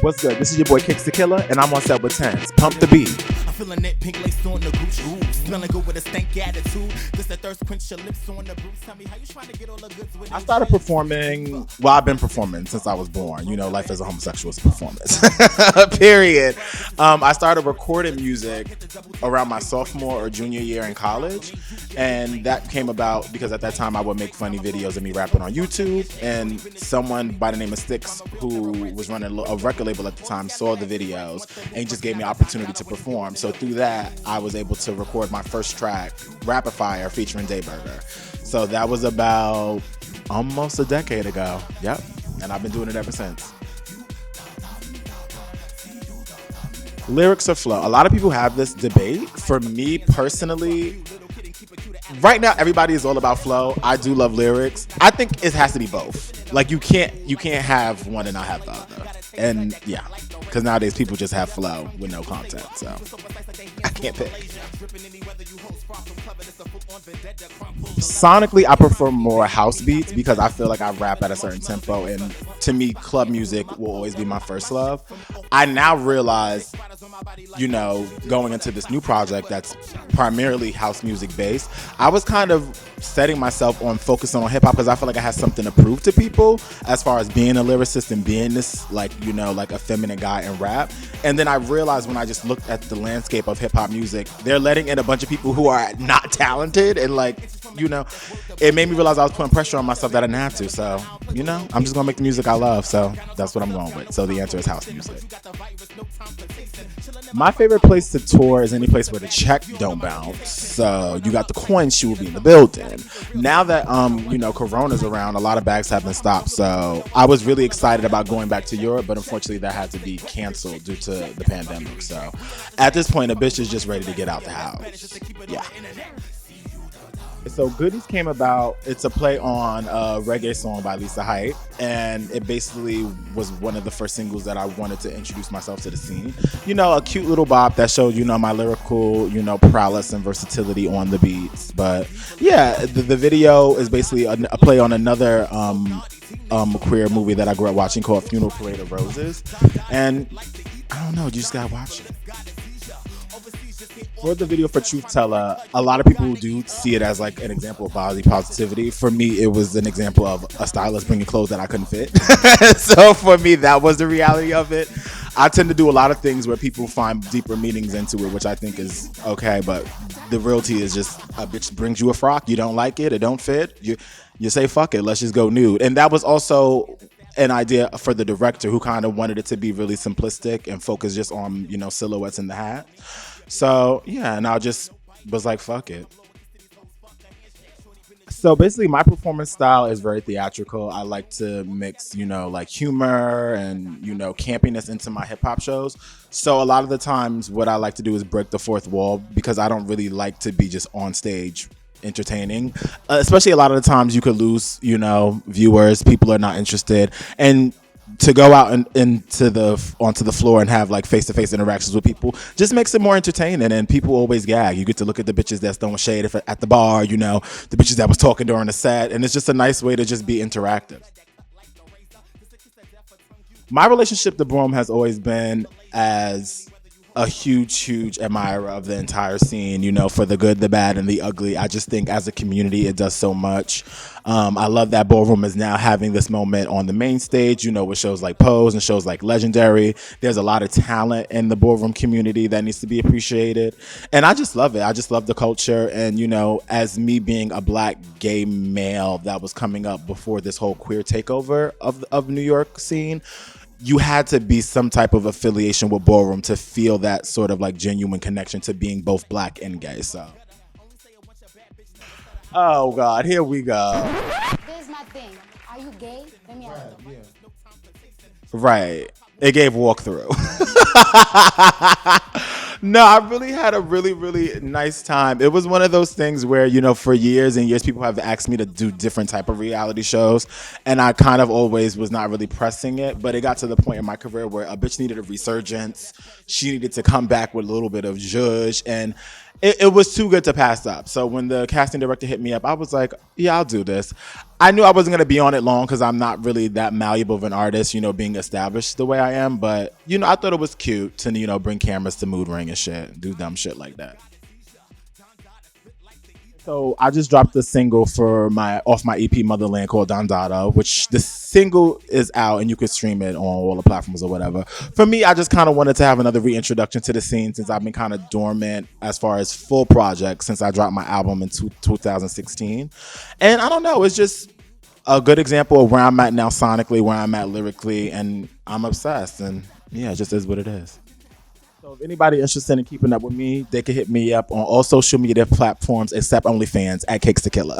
What's good? This is your boy Kicks the Killa, and I'm on set with Tens. Pump the beat. I'm feeling that pink lace on the boots. Smelling good with a stank attitude. This the thirst quench your lips on the boots. Tell me how you trying to get all the goods with I started performing, well, I've been performing since I was born. You know, life as a homosexual is a performance. Period. I started recording music around my sophomore or junior year in college. And that came about because at that time I would make funny videos of me rapping on YouTube. And someone by the name of Styx, who was running a record label at the time, saw the videos and just gave me an opportunity to perform. So through that, I was able to record my first track, Rapid Fire, featuring Dayburger. So that was about almost a decade ago. Yep. And I've been doing it ever since. Lyrics or flow? A lot of people have this debate. For me personally, right now everybody is all about flow. I do love lyrics. I think it has to be both. Like you can't have one and not have the other. And yeah, because nowadays people just have flow with no content. So I can't pick. Sonically, I prefer more house beats because I feel like I rap at a certain tempo, and to me, club music will always be my first love. I now realize, you know, going into this new project that's primarily house music based, I was kind of setting myself on focusing on hip hop because I feel like I had something to prove to people as far as being a lyricist and being this, like, you know, like a feminine guy in rap. And then I realized when I just looked at the landscape of hip hop music, they're letting in a bunch of people who are not talented, and like, you know, it made me realize I was putting pressure on myself that I didn't have to. So, you know, I'm just gonna make the music I love. So that's what I'm going with. So the answer is house music. My favorite place to tour is any place where the check don't bounce. So you got the coin, she will be in the building. Now that you know, Corona's around, a lot of bags have been stopped. So I was really excited about going back to Europe, but unfortunately that had to be canceled due to the pandemic. So at this point, a bitch is just ready to get out the house. Yeah. So Goodies came about, it's a play on a reggae song by Lisa Height, and it basically was one of the first singles that I wanted to introduce myself to the scene. You know, a cute little bop that showed, you know, my lyrical, you know, prowess and versatility on the beats. But yeah, the video is basically a play on another queer movie that I grew up watching called Funeral Parade of Roses. And I don't know, you just gotta watch it. For the video for Truth Teller, a lot of people do see it as like an example of body positivity. For me, it was an example of a stylist bringing clothes that I couldn't fit. So for me, that was the reality of it. I tend to do a lot of things where people find deeper meanings into it, which I think is okay. But the reality is just a bitch brings you a frock. You don't like it don't fit. You say, fuck it, let's just go nude. And that was also an idea for the director, who kind of wanted it to be really simplistic and focus just on, you know, silhouettes in the hat. So yeah, and I just was like, fuck it. So basically my performance style is very theatrical. I like to mix, you know, like humor and, you know, campiness into my hip hop shows. So a lot of the times what I like to do is break the fourth wall, because I don't really like to be just on stage entertaining. Especially a lot of the times you could lose, you know, viewers, people are not interested. And to go out and onto the floor and have like face-to-face interactions with people just makes it more entertaining, and people always gag. You get to look at the bitches that's throwing shade at the bar, you know, the bitches that was talking during the set, and it's just a nice way to just be interactive. My relationship to Broome has always been as a huge admirer of the entire scene, you know, for the good, the bad, and the ugly. I just think as a community, it does so much. I love that Ballroom is now having this moment on the main stage, you know, with shows like Pose and shows like Legendary. There's a lot of talent in the Ballroom community that needs to be appreciated. And I just love it. I just love the culture. And, you know, as me being a black gay male that was coming up before this whole queer takeover of New York scene, you had to be some type of affiliation with Ballroom to feel that sort of like genuine connection to being both black and gay. So, oh God, here we go. This is my thing. Are you gay? Let me ask you. Right. It gave walkthrough. No, I really had a really nice time. It was one of those things where, you know, for years and years, people have asked me to do different type of reality shows, and I kind of always was not really pressing it. But it got to the point in my career where a bitch needed a resurgence. She needed to come back with a little bit of zhuzh, and it was too good to pass up. So when the casting director hit me up, I was like, yeah, I'll do this. I knew I wasn't going to be on it long because I'm not really that malleable of an artist, being established the way I am. But, I thought it was cute to, bring cameras to Mood Ring and shit, do dumb shit like that. So I just dropped a single off my EP Motherland called Dandada, which the single is out and you could stream it on all the platforms or whatever. For me, I just kind of wanted to have another reintroduction to the scene since I've been kind of dormant as far as full projects since I dropped my album in 2016. And I don't know, it's just a good example of where I'm at now sonically, where I'm at lyrically, and I'm obsessed. And yeah, it just is what it is. So if anybody interested in keeping up with me, they can hit me up on all social media platforms except OnlyFans at Cakes to Killa.